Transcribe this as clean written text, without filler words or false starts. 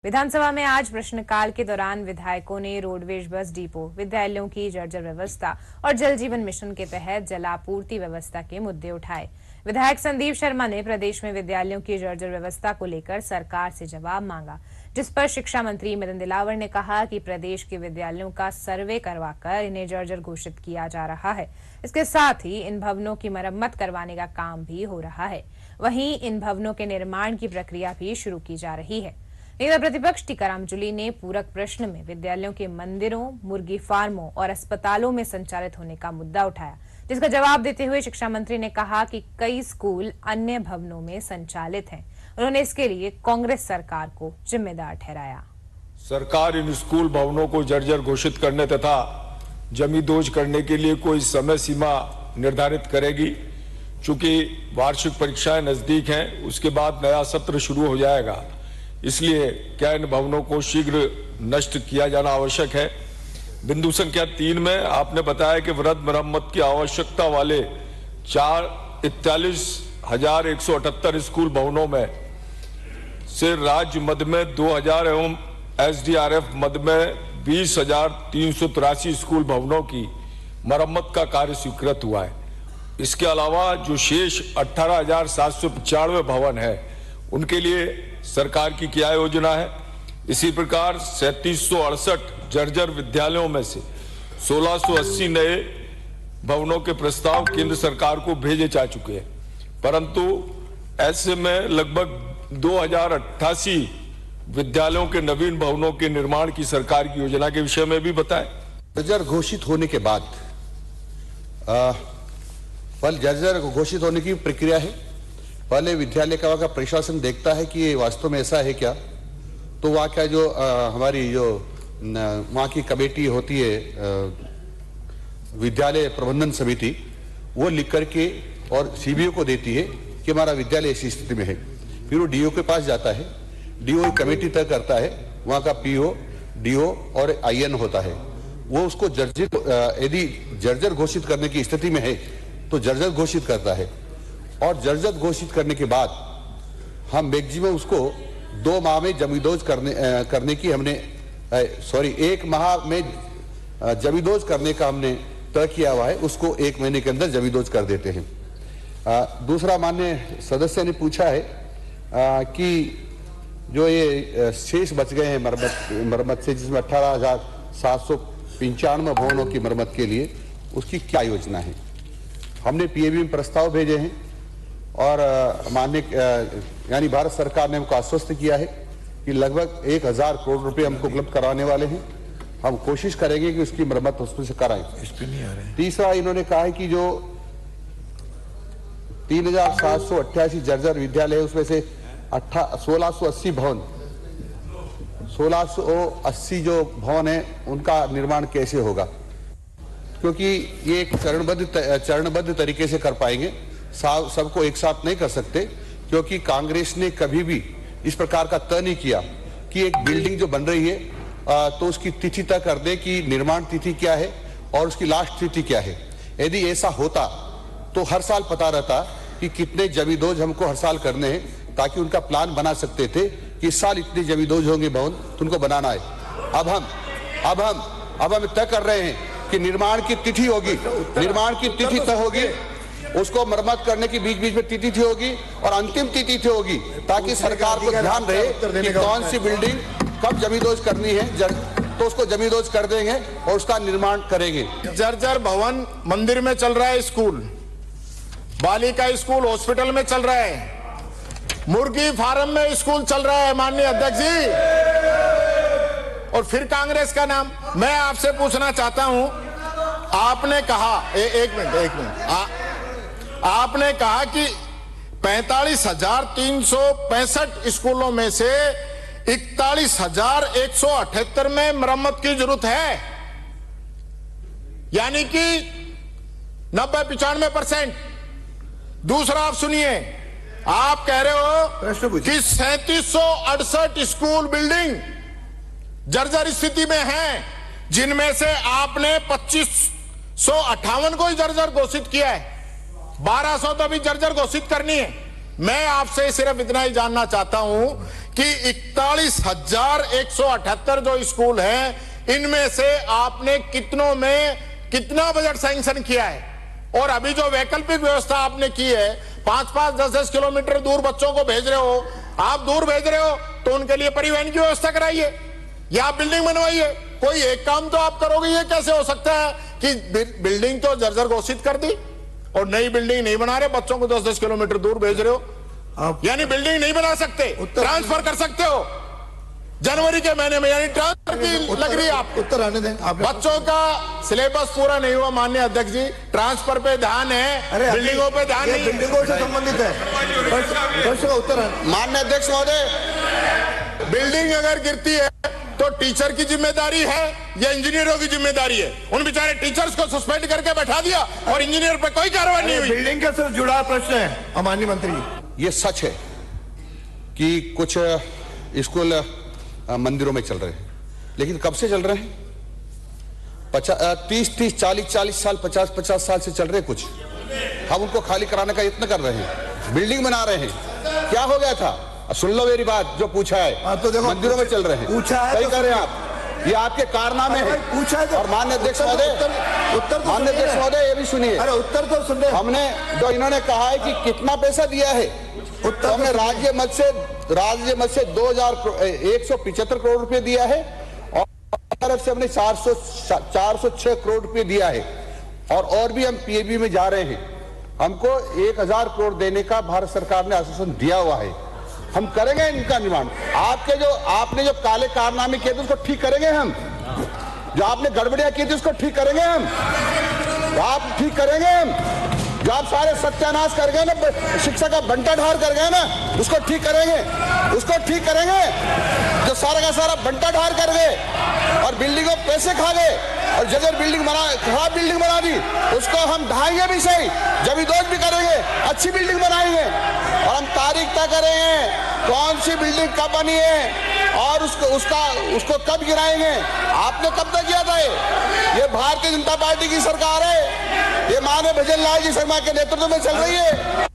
विधानसभा में आज प्रश्नकाल के दौरान विधायकों ने रोडवेज बस डिपो, विद्यालयों की जर्जर व्यवस्था और जल जीवन मिशन के तहत जलापूर्ति व्यवस्था के मुद्दे उठाए। विधायक संदीप शर्मा ने प्रदेश में विद्यालयों की जर्जर व्यवस्था को लेकर सरकार से जवाब मांगा, जिस पर शिक्षा मंत्री मदन दिलावर ने कहा कि प्रदेश के विद्यालयों का सर्वे करवाकर इन्हें जर्जर घोषित किया जा रहा है। इसके साथ ही इन भवनों की मरम्मत करवाने का काम भी हो रहा है। वहीं इन भवनों के निर्माण की प्रक्रिया भी शुरू की जा रही है। नेता प्रतिपक्ष टीकाराम जूली ने पूरक प्रश्न में विद्यालयों के मंदिरों, मुर्गी फार्मों और अस्पतालों में संचालित होने का मुद्दा उठाया, जिसका जवाब देते हुए शिक्षा मंत्री ने कहा कि कई स्कूल अन्य भवनों में संचालित हैं। उन्होंने इसके लिए कांग्रेस सरकार को जिम्मेदार ठहराया। सरकार इन स्कूल भवनों को जर्जर घोषित करने तथा जमींदोज करने के लिए कोई समय सीमा निर्धारित करेगी। चूंकि वार्षिक परीक्षाएं नजदीक हैं, उसके बाद नया सत्र शुरू हो जाएगा, इसलिए क्या इन भवनों को शीघ्र नष्ट किया जाना आवश्यक है। बिंदु संख्या 3 में आपने बताया कि वृहद मरम्मत की आवश्यकता वाले 41,178 स्कूल भवनों में से राज्य मद में 2000 एवं एसडीआरएफ मद में 20,383 स्कूल भवनों की मरम्मत का कार्य स्वीकृत हुआ है। इसके अलावा जो शेष 18,795 भवन है, उनके लिए सरकार की क्या योजना है। इसी प्रकार 3768 जर्जर विद्यालयों में से 1680 नए भवनों के प्रस्ताव केंद्र सरकार को भेजे जा चुके हैं, परंतु ऐसे में लगभग 2088 विद्यालयों के नवीन भवनों के निर्माण की सरकार की योजना के विषय में भी बताएं। जर्जर घोषित होने के बाद जर्जर घोषित होने की प्रक्रिया है। पहले विद्यालय का प्रशासन देखता है कि ये वास्तव में ऐसा है क्या, तो वहाँ का जो हमारी जो वहाँ की कमेटी होती है, विद्यालय प्रबंधन समिति, वो लिख करके और सीबीओ को देती है कि हमारा विद्यालय ऐसी स्थिति में है। फिर वो डीओ के पास जाता है, डीओ कमेटी तय करता है, वहाँ का पीओ, डीओ और आईएन होता है। वो उसको यदि जर्जर घोषित करने की स्थिति में है तो जर्जर घोषित करता है, और जर्जर घोषित करने के बाद हम मैक्सिमम उसको 2 माह में जमींदोज करने की हमने 1 माह में जमींदोज करने का हमने तय किया हुआ है। उसको 1 महीने के अंदर जमींदोज कर देते हैं। दूसरा, माननीय सदस्य ने पूछा है कि जो ये शेष बच गए हैं मरम्मत से, जिसमें 18,795 भवनों की मरम्मत के लिए उसकी क्या योजना है। हमने पीएबी में प्रस्ताव भेजे हैं और माननीय यानी भारत सरकार ने हमको आश्वस्त किया है कि लगभग 1000 करोड़ रुपए हमको उपलब्ध कराने वाले हैं। हम कोशिश करेंगे कि उसकी मरम्मत उसमें से कराएं। तीसरा, इन्होंने कहा है कि जो 3,788 जर्जर विद्यालय है, उसमें से 1680 भवन 1680 जो भवन है उनका निर्माण कैसे होगा, क्योंकि ये एक चरणबद्ध तरीके से कर पाएंगे, सबको एक साथ नहीं कर सकते। क्योंकि कांग्रेस ने कभी भी इस प्रकार का तय नहीं किया कि एक बिल्डिंग जो बन रही है तो उसकी तिथि तय कर दे कि निर्माण तिथि क्या है और उसकी लास्ट तिथि क्या है। यदि ऐसा होता तो हर साल पता रहता कि कितने जमींदोज हमको हर साल करने हैं, ताकि उनका प्लान बना सकते थे कि इस साल इतने जमींदोज होंगे भवन, तो उनको बनाना है। अब हम तय कर रहे हैं कि निर्माण की तिथि होगी, निर्माण की तिथि तय होगी, उसको मरम्मत करने की बीच में तिथि होगी और अंतिम तिथि होगी, ताकि सरकार को ध्यान रहे कि कौन सी बिल्डिंग कब जमींदोज करनी है, तो उसको जमींदोज कर देंगे और उसका निर्माण करेंगे। जर्जर भवन मंदिर में चल रहा है, स्कूल, बालिका स्कूल हॉस्पिटल में चल रहा है, मुर्गी फार्म में स्कूल चल रहा है। माननीय अध्यक्ष जी, और फिर कांग्रेस का नाम। मैं आपसे पूछना चाहता हूं, आपने कहा एक मिनट आपने कहा कि 45,365 स्कूलों में से 41,178 में मरम्मत की जरूरत है, यानी कि 90-95%। दूसरा, आप सुनिए, आप कह रहे हो कि 3768 स्कूल बिल्डिंग जर्जर स्थिति में हैं, जिनमें से आपने 2558 को ही जर्जर घोषित किया है, 1200 तो अभी जर्जर घोषित करनी है। मैं आपसे सिर्फ इतना ही जानना चाहता हूं कि 41,178 जो स्कूल हैं, इनमें से आपने कितनों में कितना बजट सैंक्शन किया है? और अभी जो वैकल्पिक व्यवस्था आपने की है, 5-5, 10-10 किलोमीटर दूर बच्चों को भेज रहे हो, आप दूर भेज रहे हो तो उनके लिए परिवहन की व्यवस्था कराइए या आप बिल्डिंग बनवाइए। कोई एक काम तो आप करोगे। ये कैसे हो सकता है कि बिल्डिंग तो जर्जर घोषित कर दी और नई बिल्डिंग नहीं बना रहे, बच्चों को 10-10 किलोमीटर दूर भेज रहे हो? यानी बिल्डिंग नहीं बना सकते, ट्रांसफर कर सकते हो जनवरी के महीने में, यानी ट्रांसफर की लग रही है आपको। उत्तर आने दें। बच्चों का सिलेबस पूरा नहीं हुआ माननीय अध्यक्ष जी, ट्रांसफर पे ध्यान है, बिल्डिंगों पे ध्यान नहीं। बिल्डिंगों से संबंधित है। प्रश्न का उत्तर माननीय अध्यक्ष महोदय, बिल्डिंग अगर गिरती है तो टीचर की जिम्मेदारी है या इंजीनियरों की जिम्मेदारी है? उन बेचारे टीचर्स को सस्पेंड करके बैठा दिया और इंजीनियर पे कोई कार्रवाई नहीं हुई। बिल्डिंग के साथ जुड़ा प्रश्न है माननीय मंत्री। ये सच है कि कुछ स्कूल मंदिरों में चल रहे हैं, लेकिन कब से चल रहे हैं? 30, 40 साल, 50 साल से चल रहे हैं कुछ। हम उनको खाली कराने का यत्न कर रहे हैं, बिल्डिंग बना रहे हैं। क्या हो गया था? सुन लो मेरी बात, जो पूछा है। तो देखो, मंदिरों में चल रहे हैं, पूछा है सही तो कह रहे हैं आप, ये आपके कारनामे हैं। पूछा है तो और माननीय अध्यक्ष महोदय, माननीय अध्यक्ष महोदय ये भी सुनिए। अरे उत्तर तो सुन रहे। हमने जो इन्होंने कहा है कि कितना पैसा दिया है, उत्तर तो हमने राज्य मद से 175 करोड़ रुपए दिया है और तरफ से हमने 406 करोड़ रुपए दिया है और भी हम पीएबी में जा रहे हैं। हमको 1000 करोड़ देने का भारत सरकार ने आश्वासन दिया हुआ है। हम करेंगे इनका निर्माण। आपने जो काले कारनामे किए थे उसको ठीक करेंगे हम। जो आपने गड़बड़ियां की थी उसको ठीक करेंगे हम। आप ठीक करेंगे हम। जो आप सारे सत्यानाश कर गए ना, शिक्षा का बंटाढार कर गए ना, उसको ठीक करेंगे, उसको ठीक करेंगे। जो सारा का सारा बंटाढार कर गए और बिल्डिंगों पैसे खा गए और जर्जर बिल्डिंग खराब बिल्डिंग बना दी, उसको हम ढाएंगे भी सही, जमींदोज भी करेंगे, अच्छी बिल्डिंग बनाएंगे और हम तारीख तय करेंगे कौन सी बिल्डिंग कब बनी है और उसको कब गिराएंगे। आपने कब तक किया था? ये भारतीय जनता पार्टी की सरकार है, ये माननीय भजन लाल जी शर्मा के नेतृत्व में चल रही है।